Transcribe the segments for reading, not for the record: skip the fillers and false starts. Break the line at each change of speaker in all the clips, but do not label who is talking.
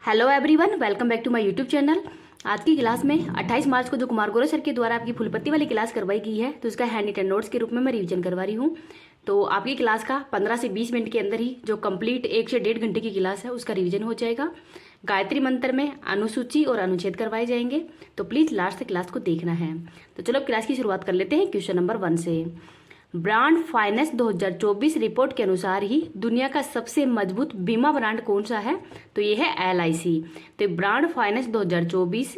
Hello everyone, welcome back to my YouTube channel. आज की class में 28 मार्च को जो कुमार गौरव सर के द्वारा आपकी फुलपत्ती वाली क्लास करवाई गई है, तो इसका हैंड रिटन नोट्स के रूप में मैं रिवीजन करवा रही हूँ। तो आपकी क्लास का 15 से 20 मिनट के अंदर ही जो कंप्लीट 1 से 1.5 घंटे की क्लास है उसका रिवीजन हो जाएगा। गायत्री मंत्र में अनुसूची और अनुच्छेद करवाए जाएंगे, तो प्लीज़ लास्ट तक क्लास को देखना है। तो चलो अब क्लास की शुरुआत कर लेते हैं क्वेश्चन नंबर 1 से। ब्रांड फाइनेंस 2024 रिपोर्ट के अनुसार ही दुनिया का सबसे मजबूत बीमा ब्रांड कौन सा है? तो ये है LIC। तो ब्रांड फाइनेंस 2024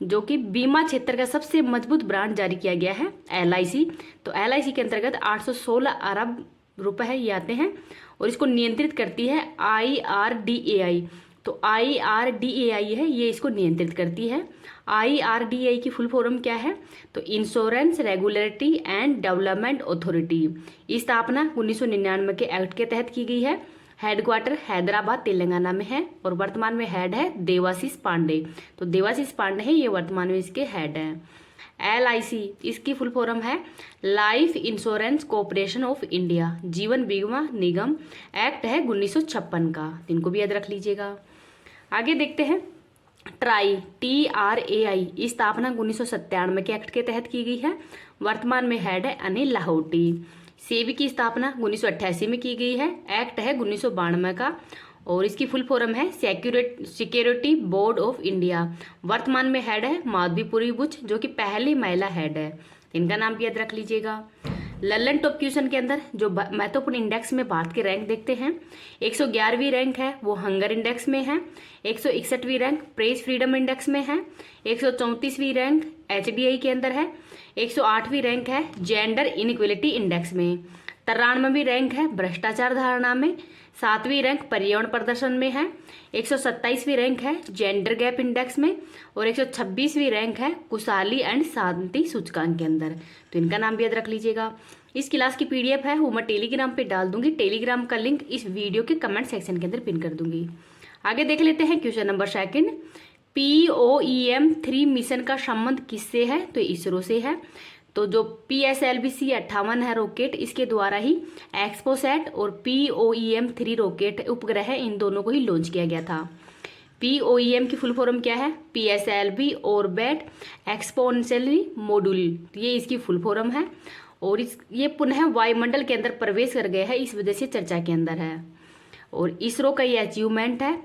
जो कि बीमा क्षेत्र का सबसे मजबूत ब्रांड जारी किया गया है LIC। तो LIC के अंतर्गत 816 अरब रुपए है ये आते हैं और इसको नियंत्रित करती है IRDAI। तो IRDAI है ये इसको नियंत्रित करती है। IRDAI की फुल फॉर्म क्या है? तो insurance regulatory and development authority. इस स्थापना 1999 के एक्ट के तहत की गई है। हेडक्वार्टर हैदराबाद तेलंगाना में है और वर्तमान में हेड है देवाशीष पांडे। तो देवाशीष पांडे है ये वर्तमान में इसके हेड हैं। LIC इसकी फुल फॉर्म है life insurance corporation of India. जीवन बीमा निगम एक्ट है 1956 का, इनको भी याद रख लीजिएगा। आगे देखते हैं TRAI इस स्थापना 1997 के एक्ट के तहत की गई है। वर्तमान में हेड है अनिल लाहौटी। सेबी की स्थापना 1988 में की गई है। एक्ट है 1992 का और इसकी फुल फॉर्म है सिक्योरिटी बोर्ड ऑफ इंडिया। वर्तमान में हेड है माधवीपुरी बुच जो कि पहली महिला हेड है, इनका नाम भी याद रख लीजिएगा। लल्लन टॉप क्वेश्चन के अंदर जो महत्वपूर्ण इंडेक्स में भारत के रैंक देखते हैं। 111वीं रैंक है वो हंगर इंडेक्स में है। 161वीं रैंक प्रेस फ्रीडम इंडेक्स में है। 134वीं रैंक HDI के अंदर है। 108वीं रैंक है जेंडर इनइक्वलिटी इंडेक्स में। 93वीं रैंक है भ्रष्टाचार धारणा में। 7वीं रैंक पर्यावरण प्रदर्शन में है। 127वीं रैंक है जेंडर गैप इंडेक्स में और 126वीं रैंक है खुशहाली एंड शांति सूचकांक के अंदर, तो इनका नाम भी याद रख लीजिएगा। इस क्लास की PDF है वो मैं टेलीग्राम पे डाल दूंगी। टेलीग्राम का लिंक इस वीडियो के कमेंट सेक्शन के अंदर पिन कर दूंगी। आगे देख लेते हैं क्वेश्चन नंबर 2। POEM 3 मिशन का संबंध किससे है? तो इसरो से है। तो जो PSLV-C-58 है रॉकेट, इसके द्वारा ही एक्सपोसैट और POEM 3 रॉकेट उपग्रह है, इन दोनों को ही लॉन्च किया गया था। POEM की फुल फॉर्म क्या है? PSLV ऑर्बिट एक्सपोनेंशियली मॉड्यूल, ये इसकी फुल फॉर्म है और ये पुनः वायुमंडल के अंदर प्रवेश कर गया है, इस वजह से चर्चा के अंदर है। और इसरो का ये अचीवमेंट है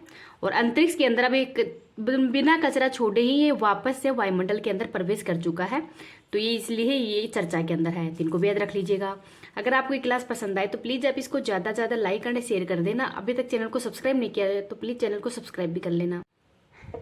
और अंतरिक्ष के अंदर अब एक बिना कचरा छोड़े ही ये वापस से वायुमंडल के अंदर प्रवेश कर चुका है, तो ये इसलिए ये चर्चा के अंदर है, इनको भी याद रख लीजिएगा। अगर आपको ये क्लास पसंद आए तो प्लीज़ आप इसको ज़्यादा से ज़्यादा लाइक एंड शेयर कर देना। अभी तक चैनल को सब्सक्राइब नहीं किया है तो प्लीज़ चैनल को सब्सक्राइब भी कर लेना।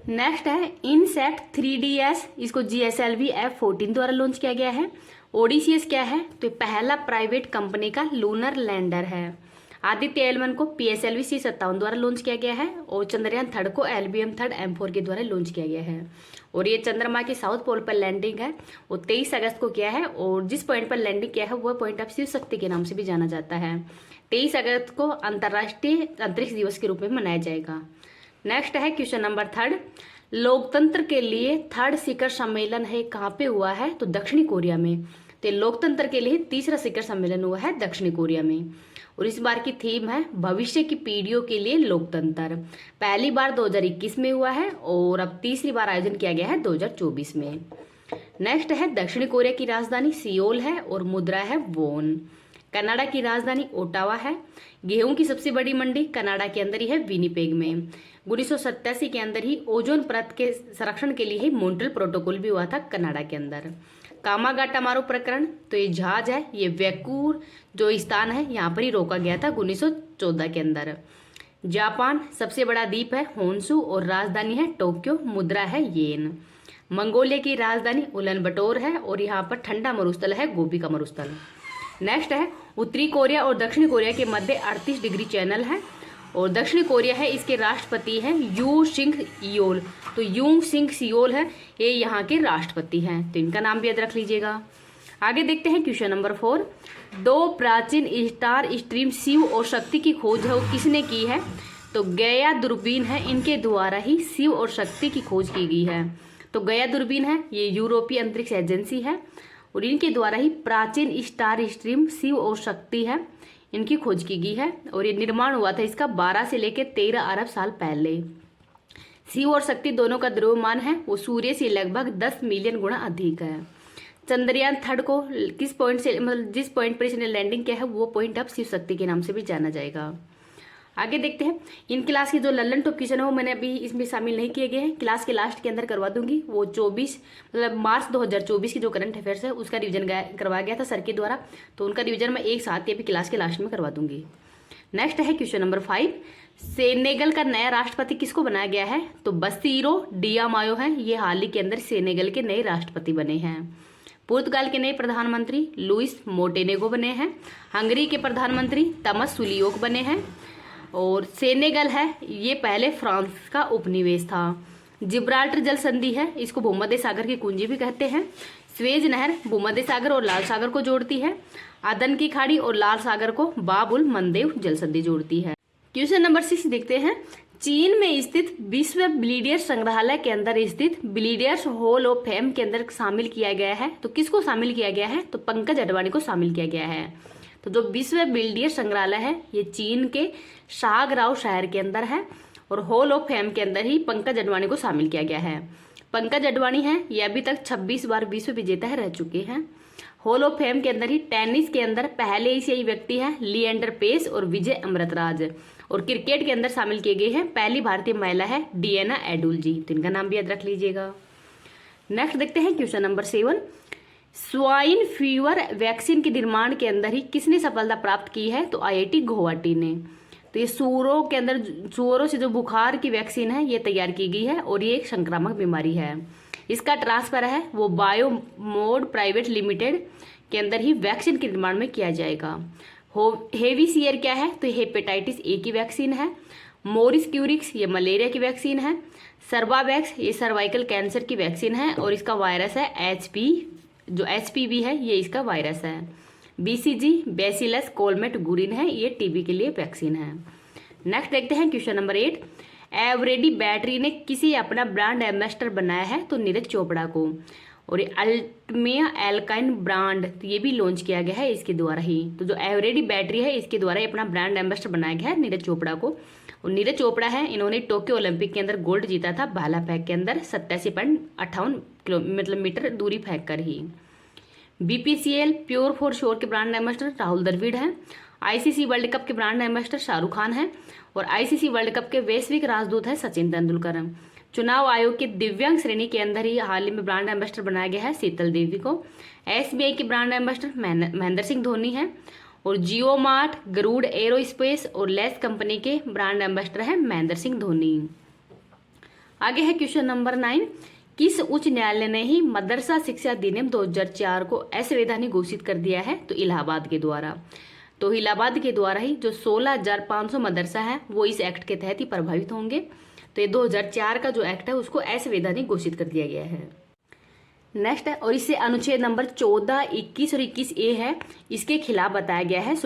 नेक्स्ट है इनसैट 3DS, इसको GSLV F14 द्वारा लॉन्च किया गया है। ODCS क्या है? तो पहला प्राइवेट कंपनी का लूनर लैंडर है। आदित्य L1 को PSLV-C-57 द्वारा लॉन्च किया गया है और चंद्रयान 3 को LBM 3 M4 के द्वारा लॉन्च किया गया है। और ये चंद्रमा के साउथ पोल पर लैंडिंग है वो 23 अगस्त को किया है और जिस पॉइंट पर लैंडिंग किया है वह पॉइंट अब शिव शक्ति के नाम से भी जाना जाता है। 23 अगस्त को अंतर्राष्ट्रीय अंतरिक्ष दिवस के रूप में मनाया जाएगा। नेक्स्ट है क्वेश्चन नंबर 3। लोकतंत्र के लिए 3rd शिखर सम्मेलन है कहाँ पे हुआ है? तो दक्षिणी कोरिया में। तो लोकतंत्र के लिए 3रा शिखर सम्मेलन हुआ है दक्षिणी कोरिया में और इस बार की थीम है भविष्य की पीढ़ियों के लिए लोकतंत्र। पहली बार 2021 में हुआ है और अब तीसरी बार आयोजन किया गया है 2024 में। नेक्स्ट है दक्षिणी कोरिया की राजधानी सियोल है और मुद्रा है वोन। कनाडा की राजधानी ओटावा है। गेहूं की सबसे बड़ी मंडी कनाडा के अंदर ही है विनिपेग में। 1987 के अंदर ही ओजोन परत के संरक्षण के लिए ही मॉन्ट्रियल प्रोटोकॉल भी हुआ था कनाडा के अंदर। कामागाटा मारू प्रकरण, तो ये जहाज है ये वैकूर जो स्थान है यहाँ पर ही रोका गया था 1914 के अंदर। जापान सबसे बड़ा द्वीप है होन्शु और राजधानी है टोक्यो, मुद्रा है येन। मंगोलिया की राजधानी उलानबटोर है और यहाँ पर ठंडा मरुस्थल है गोबी का मरुस्थल। नेक्स्ट है उत्तरी कोरिया और दक्षिणी कोरिया के मध्य 38 डिग्री चैनल है और दक्षिणी कोरिया है इसके राष्ट्रपति हैं यू सिंह योल। तो यू सिंह सियोल है ये यहाँ के राष्ट्रपति हैं, तो इनका नाम भी याद रख लीजिएगा। आगे देखते हैं क्वेश्चन नंबर 4। 2 प्राचीन स्टार स्ट्रीम शिव और शक्ति की खोज है वो किसने की है? तो गया दूरबीन है, इनके द्वारा ही शिव और शक्ति की खोज की गई है। तो गया दूरबीन है ये यूरोपीय अंतरिक्ष एजेंसी है और इनके द्वारा ही प्राचीन स्टार स्ट्रीम शिव और शक्ति है इनकी खोज की गई है और ये निर्माण हुआ था इसका 12 से लेकर 13 अरब साल पहले। शिव और शक्ति दोनों का द्रव्यमान है वो सूर्य से लगभग 10 मिलियन गुना अधिक है। चंद्रयान 3 को किस पॉइंट से, मतलब जिस पॉइंट पर इसने लैंडिंग किया है वो पॉइंट अब शिव शक्ति के नाम से भी जाना जाएगा। आगे देखते हैं इन क्लास के जो लल्लन टॉप क्वेश्चन है वो मैंने अभी इसमें शामिल नहीं किए गए हैं, क्लास के लास्ट के अंदर करवा दूंगी। वो 24 मतलब मार्च 2024 की जो करंट अफेयर्स है उसका रिवीजन करवाया गया था सर के द्वारा, तो उनका रिवीजन मैं एक साथ ही अभी क्लास के लास्ट में करवा दूंगी। नेक्स्ट है क्वेश्चन नंबर 5, सेनेगल का नया राष्ट्रपति किसको बनाया गया है? तो बसीरो डियामायो है, ये हाल ही के अंदर सेनेगल के नए राष्ट्रपति बने हैं। पुर्तगाल के नए प्रधानमंत्री लुइस मोंटेनेगो बने हैं। हंगरी के प्रधानमंत्री तमस सुलियोक बने हैं। और सेनेगल है ये पहले फ्रांस का उपनिवेश था। जिब्राल्टर जल संधि है, इसको भूमध्य सागर की कुंजी भी कहते हैं। स्वेज नहर भूमध्य सागर और लाल सागर को जोड़ती है। अदन की खाड़ी और लाल सागर को बाब उल मंदेव जल संधि जोड़ती है। क्वेश्चन नंबर 6 देखते हैं, चीन में स्थित विश्व ब्लीडियर्स संग्रहालय के अंदर स्थित ब्लीडियर्स हॉल ऑफ फेम के अंदर शामिल किया गया है। तो किसको शामिल किया गया है? तो पंकज अडवाणी को शामिल किया गया है। तो जो विश्व ब्लीडियर्स संग्रहालय है ये चीन के शाहगांव शहर के अंदर है और हॉल ऑफ फेम के अंदर ही पंकज अडवाणी को शामिल किया गया है। पंकज अडवाणी है ये अभी तक 26 बार विश्व विजेता रह चुके हैं। हॉल ऑफ फेम के अंदर ही टेनिस के अंदर पहले एशियाई व्यक्ति हैं लिएंडर पेस और विजय अमृतराज, और क्रिकेट के अंदर शामिल किए गए हैं पहली भारतीय महिला है डियाना एडुलजी, तो इनका नाम भी याद रख लीजिएगा। नेक्स्ट देखते हैं question number 7, swine fever vaccine के निर्माण के अंदर ही किसने सफलता प्राप्त की है? तो आईआईटी गुवाहाटी ने। तो ये सूअरों के अंदर सूअरों से जो बुखार की वैक्सीन है ये तैयार की गई है और ये एक संक्रामक बीमारी है। इसका ट्रांसफर है वो बायोमोड प्राइवेट लिमिटेड के अंदर ही वैक्सीन के निर्माण में किया जाएगा। हेविसियर क्या है? तो हेपेटाइटिस ए की वैक्सीन है। मोरिस क्यूरिक्स ये मलेरिया की वैक्सीन है। सर्वावैक्स ये सर्वाइकल कैंसर की वैक्सीन है और इसका वायरस है जो HPV है ये इसका वायरस है। BCG बेसिलस कोलमेट-गुरिन है, ये टीबी के लिए वैक्सीन है। नेक्स्ट देखते हैं क्वेश्चन नंबर 8, एवरेडी बैटरी ने किसे अपना ब्रांड एम्बेसडर बनाया है? तो नीरज चोपड़ा को। और ये अल्टमिया एल्काइन ब्रांड तो ये भी लॉन्च किया गया है इसके द्वारा ही। तो जो एवरेडी बैटरी है इसके द्वारा ही अपना ब्रांड एम्बेसडर बनाया गया है नीरज चोपड़ा को। और नीरज चोपड़ा है इन्होंने टोक्यो ओलंपिक के अंदर गोल्ड जीता था भाला फेंक के अंदर 87.58 मीटर दूरी फेंक कर ही। BPCL प्योर फॉर श्योर के ब्रांड एम्बेसडर राहुल द्रविड़ हैं। ICC वर्ल्ड कप के ब्रांड एम्बेसडर शाहरुख खान हैं और ICC वर्ल्ड कप के वैश्विक राजदूत है सचिन तेंदुलकर। चुनाव आयोग के दिव्यांग श्रेणी के अंदर ही हाल ही में ब्रांड एम्बेसडर बनाया गया है शीतल देवी को। SBI के ब्रांड एम्बेसडर महेंद्र सिंह धोनी है और जियो मार्ट, गरुड़ एरोस्पेस और लेस कंपनी के ब्रांड एम्बेसडर है महेंद्र सिंह धोनी। आगे है क्वेश्चन नंबर 9, किस उच्च न्यायालय ने ही मदरसा शिक्षा अधिनियम 2004 को असंवैधानिक घोषित कर दिया है? तो इलाहाबाद के द्वारा। तो इलाहाबाद के द्वारा ही जो 16,500 मदरसा है वो इस एक्ट के तहत ही प्रभावित होंगे। तो ये 2004 का जो एक्ट है उसको असंवैधानिक घोषित कर दिया गया है। नेक्स्ट है, और इससे अनुच्छेद नंबर 14, 21 और 21A है इसके खिलाफ बताया गया है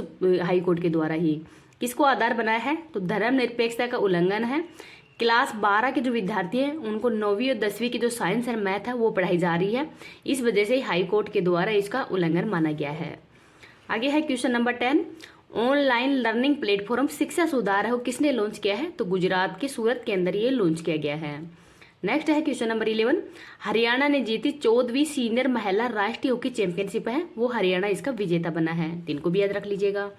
हाई कोर्ट के द्वारा ही। किसको आधार बनाया है? तो धर्मनिरपेक्षता का उल्लंघन है। क्लास 12 के जो विद्यार्थी हैं उनको 9वीं और 10वीं की जो साइंस और मैथ है वो पढ़ाई जा रही है, इस वजह से हाई कोर्ट के द्वारा इसका उल्लंघन माना गया है। आगे है question number 10, online learning platform शिक्षा सुधार है वो किसने लॉन्च किया है? तो गुजरात के सूरत के अंदर ये लॉन्च किया गया है। नेक्स्ट है क्वेश्चन नंबर 11, हरियाणा ने जीती 14वीं सीनियर महिला राष्ट्रीय हॉकी चैंपियनशिप है वो हरियाणा इसका विजेता बना है, इनको भी याद रख लीजिएगा।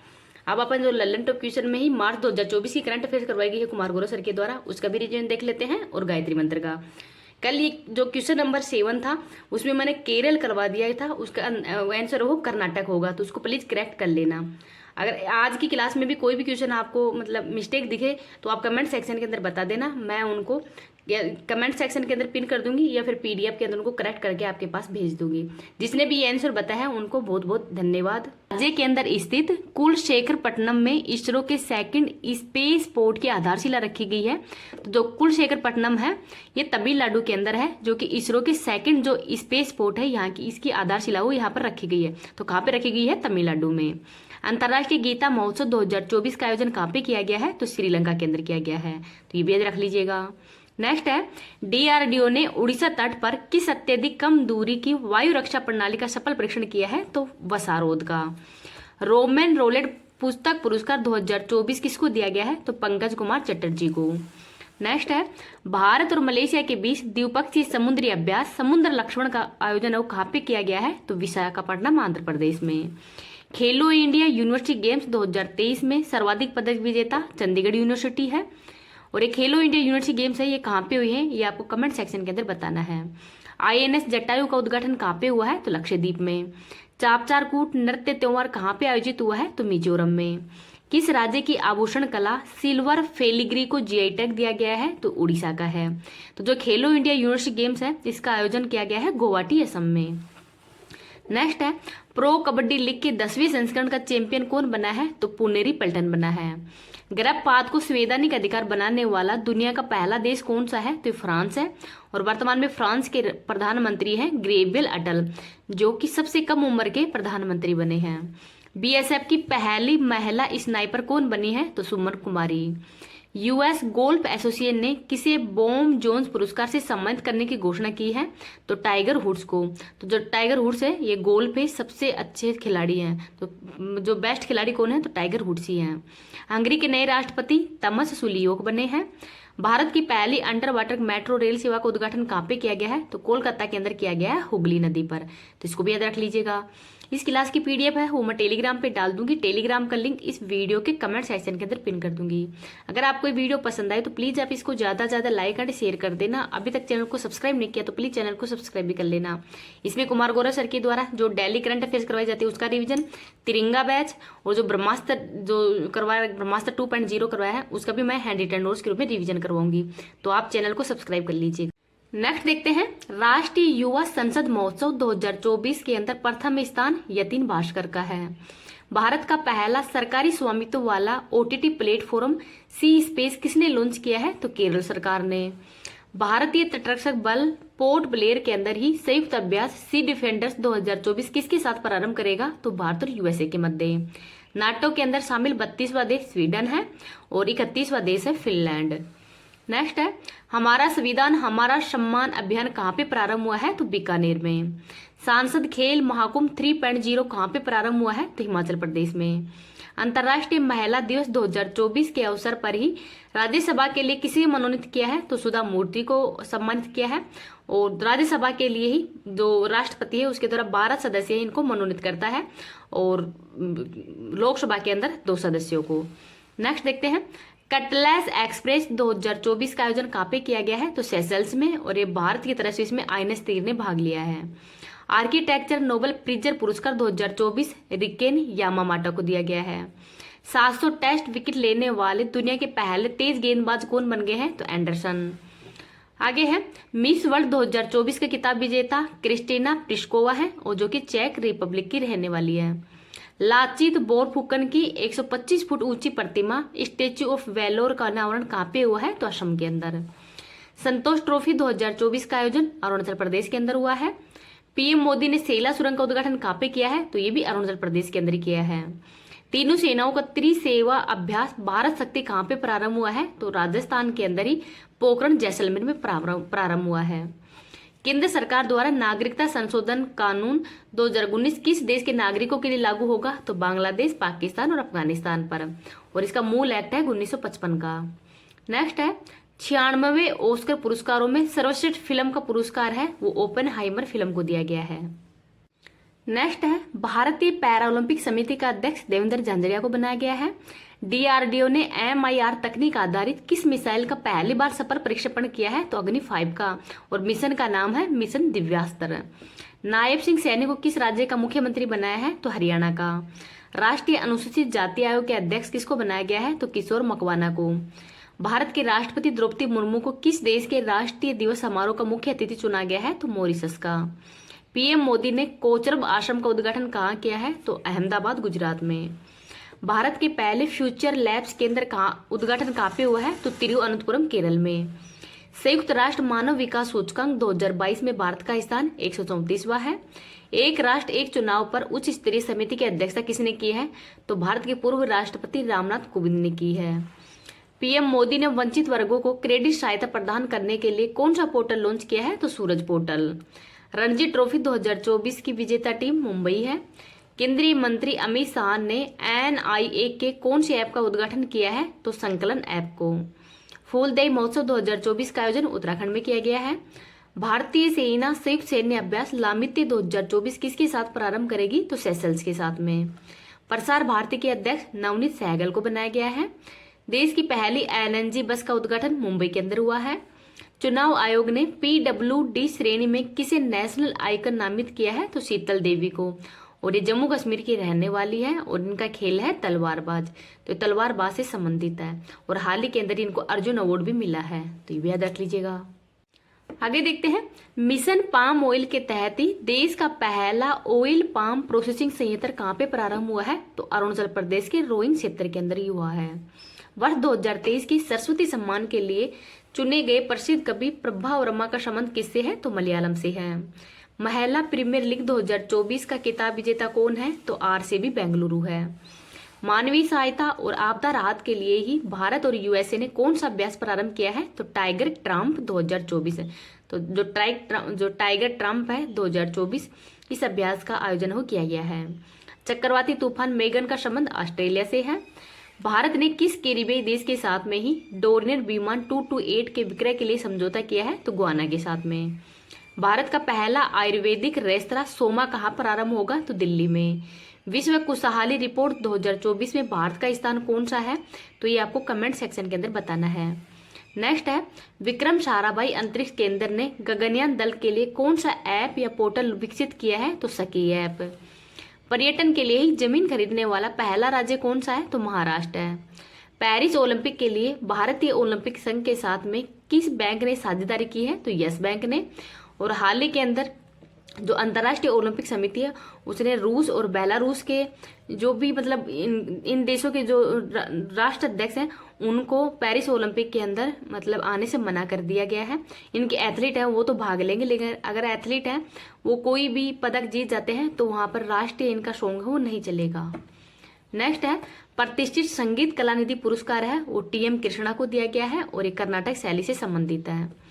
अब अपन जो लल्लन टॉप क्वेश्चन में ही मार्च 2024 की करंट अफेयर्स करवाई गई है कुमार गौरव सर के द्वारा, उसका भी रिवीजन देख लेते हैं और गायत्री मंत्र का। कल ये जो क्वेश्चन नंबर 7 था उसमें मैंने केरल करवा दिया था, उसका आंसर वो कर्नाटक होगा, तो उसको प्लीज करेक्ट कर लेना। अगर आज की क्लास में भी कोई भी क्वेश्चन आपको मतलब मिस्टेक दिखे तो आप कमेंट सेक्शन के अंदर बता देना, मैं उनको कमेंट सेक्शन के अंदर पिन कर दूंगी या फिर PDF के अंदर उनको करेक्ट करके आपके पास भेज दूंगी। जिसने भी ये आंसर बताया उनको बहुत बहुत धन्यवाद। राज्य के अंदर स्थित कुलशेखरपट्टनम में इसरो के सेकंड स्पेस पोर्ट की आधारशिला रखी गई है। तो जो कुलशेखरपट्टनम है ये तमिलनाडु के अंदर है, जो कि इसरो के सेकंड जो स्पेस पोर्ट है यहाँ की इसकी आधारशिला वो यहाँ पर रखी गई है। तो कहाँ पे रखी गई है? तमिलनाडु में। अंतर्राष्ट्रीय गीता महोत्सव 2024 का आयोजन कहाँ पे किया गया है? तो श्रीलंका के अंदर किया गया है, तो ये भी याद रख लीजिएगा। नेक्स्ट है, DRDO ने उड़ीसा तट पर किस अत्यधिक कम दूरी की वायु रक्षा प्रणाली का सफल परीक्षण किया है? तो वसारोद का। रोमन रोलेट पुस्तक पुरस्कार 2024 किसको दिया गया है? तो पंकज कुमार चटर्जी को। नेक्स्ट है भारत और मलेशिया के बीच द्विपक्षीय समुद्री अभ्यास समुद्र लक्ष्मण का आयोजन वो कहाँ पे किया गया है? तो विशाखापट्टनम आंध्र प्रदेश में। खेलो इंडिया यूनिवर्सिटी गेम्स 2023 में सर्वाधिक पदक विजेता चंडीगढ़ यूनिवर्सिटी है। और ये खेलो इंडिया यूनिवर्सिटी गेम्स है, ये कहाँ पे हुई है, ये आपको कमेंट सेक्शन के अंदर बताना है। INS जटायु का उद्घाटन कहाँ पे हुआ है? तो लक्षद्वीप में। चापचारकूट नृत्य त्योहार कहाँ पे आयोजित हुआ है? तो मिजोरम में। किस राज्य की आभूषण कला सिल्वर फेलिग्री को GI टैग दिया गया है? तो उड़ीसा का है। तो जो खेलो इंडिया यूनिवर्सिटी गेम्स है इसका आयोजन किया गया है गुवाहाटी असम में। नेक्स्ट है प्रो कबड्डी लीग के 10वें संस्करण का चैंपियन कौन बना है? तो पुनेरी पल्टन बना है। गर्भपात को संवैधानिक अधिकार बनाने वाला दुनिया का पहला देश कौन सा है? तो फ्रांस है। और वर्तमान में फ्रांस के प्रधानमंत्री हैं गैब्रियल अटल, जो कि सबसे कम उम्र के प्रधानमंत्री बने हैं। BSF की पहली महिला स्नाइपर कौन बनी है? तो सुमन कुमारी। US गोल्फ एसोसिएशन ने किसे बॉम जोन्स पुरस्कार से सम्मानित करने की घोषणा की है? तो टाइगर वुड्स को। तो जो टाइगर वुड्स है ये गोल्फ में सबसे अच्छे खिलाड़ी हैं, तो जो बेस्ट खिलाड़ी कौन है? तो टाइगर वुड्स ही हैं। हंगरी के नए राष्ट्रपति तमस सुलियोक बने हैं। भारत की पहली अंडर वाटर मेट्रो रेल सेवा का उद्घाटन कहाँ पे किया गया है? तो कोलकाता के अंदर किया गया है हुगली नदी पर। तो इसको भी याद रख लीजिएगा। इस क्लास की PDF है वो मैं टेलीग्राम पे डाल दूंगी। टेलीग्राम का लिंक इस वीडियो के कमेंट सेक्शन के अंदर पिन कर दूंगी। अगर आपको ये वीडियो पसंद आए तो प्लीज आप इसको ज्यादा से ज्यादा लाइक एंड शेयर कर देना। अभी तक चैनल को सब्सक्राइब नहीं किया तो प्लीज चैनल को सब्सक्राइब भी कर लेना। इसमें कुमार गौरव सर के द्वारा जो डेली करंट अफेयर्स करवाई जाती है उसका रिविजन, तिरंगा बैच और जो ब्रह्मास्त्र जो करवाया ब्रह्मास्त्र 2.0 करवाया है उसका भी मैं हैंड रिटन नोट्स के रूप में रिविजन करवाऊंगी। तो आप चैनल को सब्सक्राइब कर लीजिए। नेक्स्ट देखते हैं राष्ट्रीय युवा संसद महोत्सव 2024 के अंदर प्रथम स्थान यतीन भास्कर का है। भारत का पहला सरकारी स्वामित्व वाला OTT प्लेटफॉर्म सी स्पेस किसने लॉन्च किया है? तो केरल सरकार ने। भारतीय तटरक्षक बल पोर्ट ब्लेयर के अंदर ही संयुक्त अभ्यास सी डिफेंडर्स 2024 किसके साथ प्रारंभ करेगा? तो भारत और USA के मध्य। नाटो के अंदर शामिल 32वां देश स्वीडन है और 31वां देश है फिनलैंड। नेक्स्ट है हमारा संविधान हमारा सम्मान अभियान कहाँ पे प्रारंभ हुआ है? तो बीकानेर में। सांसद खेल महाकुंभ 3.0 कहाँ पे प्रारंभ हुआ है? तो हिमाचल प्रदेश में। अंतर्राष्ट्रीय महिला दिवस 2024 के अवसर पर ही राज्यसभा के लिए किसे मनोनीत किया है? तो सुधा मूर्ति को सम्मानित किया है। और राज्यसभा के लिए ही जो राष्ट्रपति है उसके द्वारा 12 सदस्य इनको मनोनीत करता है और लोकसभा के अंदर 2 सदस्यों को। नेक्स्ट देखते हैं कटलेस एक्सप्रेस 2024 का आयोजन कहाँ पे किया गया है? तो सेशल्स में। और ये भारत की तरफ से इसमें INS तीर ने भाग लिया है। आर्किटेक्चर नोबेल प्रिजर पुरस्कार 2024 रिकेन यामामाटा को दिया गया है। 700 टेस्ट विकेट लेने वाले दुनिया के पहले तेज गेंदबाज कौन बन गए हैं? तो एंडरसन। आगे है मिस वर्ल्ड 2024 का खिताब विजेता क्रिस्टीना प्लिस्कोवा है और जो कि चेक रिपब्लिक की रहने वाली है। लाचित बोरफुकन की 125 फुट ऊंची प्रतिमा स्टेच्यू ऑफ वेलोर का अनावरण कहाँ पे हुआ है? तो असम के अंदर। संतोष ट्रॉफी 2024 का आयोजन अरुणाचल प्रदेश के अंदर हुआ है। PM मोदी ने सेला सुरंग का उद्घाटन कहाँ पे किया है? तो ये भी अरुणाचल प्रदेश के अंदर किया है। तीनों सेनाओं का त्रिसेवा अभ्यास भारत शक्ति कहाँ पे प्रारंभ हुआ है? तो राजस्थान के अंदर ही पोखरण जैसलमेर में प्रारंभ हुआ है। केंद्र सरकार द्वारा नागरिकता संशोधन कानून 2019 किस देश के नागरिकों के लिए लागू होगा? तो बांग्लादेश, पाकिस्तान और अफगानिस्तान पर। और इसका मूल एक्ट है 1955 का। नेक्स्ट है 96वें ऑस्कर पुरस्कारों में सर्वश्रेष्ठ फिल्म का पुरस्कार है वो ओपेनहाइमर फिल्म को दिया गया है। नेक्स्ट है भारतीय पैरालंपिक समिति का अध्यक्ष देवेंद्र झांझरिया को बनाया गया है। DRDO ने MIR तकनीक आधारित किस मिसाइल का पहली बार सफल प्रक्षेपण किया है? तो अग्नि 5 का। और मिशन का नाम है मिशन दिव्यास्त्र। नायब सिंह सैनी को किस राज्य का मुख्यमंत्री बनाया है? तो हरियाणा का। राष्ट्रीय अनुसूचित जाति आयोग के अध्यक्ष किसको बनाया गया है? तो किशोर मकवाना को। भारत के राष्ट्रपति द्रौपदी मुर्मू को किस देश के राष्ट्रीय दिवस समारोह का मुख्य अतिथि चुना गया है? तो मॉरिशस का। PM मोदी ने कोचरब आश्रम का उद्घाटन कहाँ किया है? तो अहमदाबाद, गुजरात में। भारत के पहले फ्यूचर लैब्स केंद्र का उद्घाटन कहाँ पे हुआ है? तो तिरुवनंतपुरम, केरल में। संयुक्त राष्ट्र मानव विकास सूचकांक 2022 में भारत का स्थान 134वां है। एक राष्ट्र एक चुनाव पर उच्च स्तरीय समिति की अध्यक्षता किसने की है? तो भारत के पूर्व राष्ट्रपति रामनाथ कोविंद ने की है। PM मोदी ने वंचित वर्गों को क्रेडिट सहायता प्रदान करने के लिए कौन सा पोर्टल लॉन्च किया है? तो सूरज पोर्टल। रणजी ट्रॉफी 2024 की विजेता टीम मुंबई है। केंद्रीय मंत्री अमित शाह ने NIA के कौन से ऐप का उद्घाटन किया है? तो संकलन ऐप को। फूलदेई महोत्सव 2024 का आयोजन उत्तराखंड में किया गया है। भारतीय सेना संयुक्त सैन्य अभ्यास लामित्य 2024 किसके साथ प्रारंभ करेगी? तो सेशल्स के साथ में। प्रसार भारती के अध्यक्ष नवनीत सहगल को बनाया गया है। देश की पहली LNG बस का उद्घाटन मुंबई के अंदर हुआ है। चुनाव आयोग ने PWD श्रेणी में किसे नेशनल आइकन नामित किया है? तो शीतल देवी को। और ये जम्मू कश्मीर की रहने वाली है और इनका खेल है तलवारबाज। तो तलवारबाज से संबंधित है और हाल ही के अंदर इनको अर्जुन अवार्ड भी मिला है, तो ये भी याद रख लीजिएगा। आगे देखते हैं, मिशन पाम ऑयल के तहत ही देश का पहला ऑयल पाम प्रोसेसिंग संयंत्र कहाँ पे प्रारंभ हुआ है? तो अरुणाचल प्रदेश के रोइंग क्षेत्र के अंदर ही हुआ है। वर्ष 2023 की सरस्वती सम्मान के लिए चुने गए प्रसिद्ध कवि प्रभा वर्मा का संबंध किससे है? तो मलयालम से है। महिला प्रीमियर लीग 2024 का खिताब विजेता कौन है? तो RCB बेंगलुरु है। मानवीय सहायता और आपदा राहत के लिए ही भारत और USA ने कौन सा अभ्यास प्रारंभ किया है? तो टाइगर ट्रम्प 2024 है। तो जो टाइगर ट्रम्प है 2024, इस अभ्यास का आयोजन हो किया गया है। चक्रवाती तूफान मेगन का संबंध ऑस्ट्रेलिया से है। भारत ने किस कैरिबियाई देश के साथ में ही डोर्नियर विमान 228 के विक्रय के लिए समझौता किया है? तो गुआना के साथ में। भारत का पहला आयुर्वेदिक रेस्तरां सोमा कहाँ प्रारंभ होगा? तो दिल्ली में। विश्व खुशहाली रिपोर्ट 2024 में भारत का स्थान कौन सा है? तो ये आपको कमेंट सेक्शन के अंदर बताना है। नेक्स्ट है, विक्रम साराभाई अंतरिक्ष केंद्र ने गगनयान दल के लिए कौन सा ऐप या पोर्टल विकसित किया है? तो सखी ऐप। पर्यटन के लिए ही जमीन खरीदने वाला पहला राज्य कौन सा है? तो महाराष्ट्र है। पेरिस ओलंपिक के लिए भारतीय ओलंपिक संघ के साथ में किस बैंक ने साझेदारी की है? तो यस बैंक ने। और हाल ही के अंदर जो अंतर्राष्ट्रीय ओलंपिक समिति है उसने रूस और बेलारूस के जो भी मतलब इन देशों के जो राष्ट्र अध्यक्ष हैं उनको पेरिस ओलंपिक के अंदर मतलब आने से मना कर दिया गया है। इनके एथलीट हैं वो तो भाग लेंगे, लेकिन अगर एथलीट हैं वो कोई भी पदक जीत जाते हैं तो वहाँ पर राष्ट्रीय इनका सॉन्ग है वो नहीं चलेगा। नेक्स्ट है, प्रतिष्ठित संगीत कलानिधि पुरस्कार है वो TM कृष्णा को दिया गया है और ये कर्नाटक शैली से संबंधित है।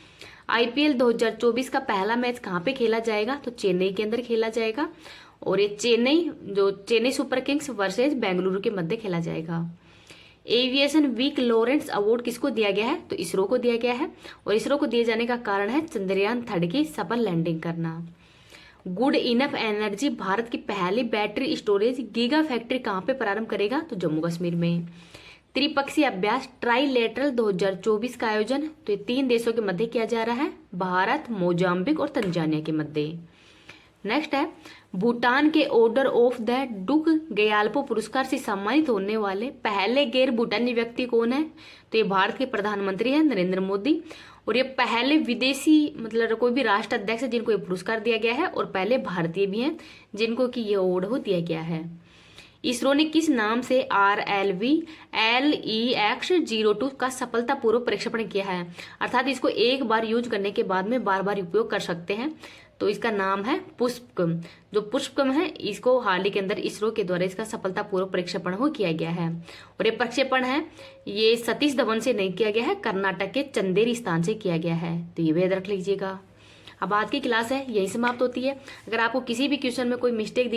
IPL 2024 का पहला मैच कहाँ पे खेला जाएगा? तो चेन्नई के अंदर खेला जाएगा और ये Chennai super Kings versus Bengaluru के मध्य खेला जाएगा। एविएशन वीक लॉरेंस अवार्ड किसको दिया गया है? तो इसरो को दिया गया है और इसरो को दिए जाने का कारण है चंद्रयान 3 की सफल लैंडिंग करना। गुड इनफ एनर्जी भारत की पहली बैटरी स्टोरेज गीगा फैक्ट्री कहाँ पे प्रारंभ करेगा? तो जम्मू कश्मीर में। त्रिपक्षीय अभ्यास ट्राइलेटरल 2024 का आयोजन तो ये 3 देशों के मध्य किया जा रहा है, भारत, मोजाम्बिक और तंजानिया के मध्य। नेक्स्ट है, भूटान के ऑर्डर ऑफ द डुक गयाल्पो पुरस्कार से सम्मानित होने वाले पहले गैर भूटानी व्यक्ति कौन है? तो ये भारत के प्रधानमंत्री हैं नरेंद्र मोदी और ये पहले विदेशी मतलब कोई भी राष्ट्र अध्यक्ष है जिनको ये पुरस्कार दिया गया है और पहले भारतीय भी हैं जिनको कि ये अवार्ड हो दिया गया है। इसरो ने किस नाम से RLV LEX-02 का सफलतापूर्वक प्रक्षेपण किया है? अर्थात इसको एक बार यूज करने के बाद में बार बार उपयोग कर सकते हैं, तो इसका नाम है पुष्पकम। जो पुष्पकम है इसको हाल ही के अंदर इसरो के द्वारा इसका सफलतापूर्वक प्रक्षेपण हो किया गया है और ये प्रक्षेपण है ये सतीश धवन से नहीं किया गया है, कर्नाटक के चंदेरी स्थान से किया गया है, तो ये भी याद रख लीजिएगा। अब आज की क्लास है यही समाप्त होती है। अगर आपको किसी भी क्वेश्चन में कोई मिस्टेक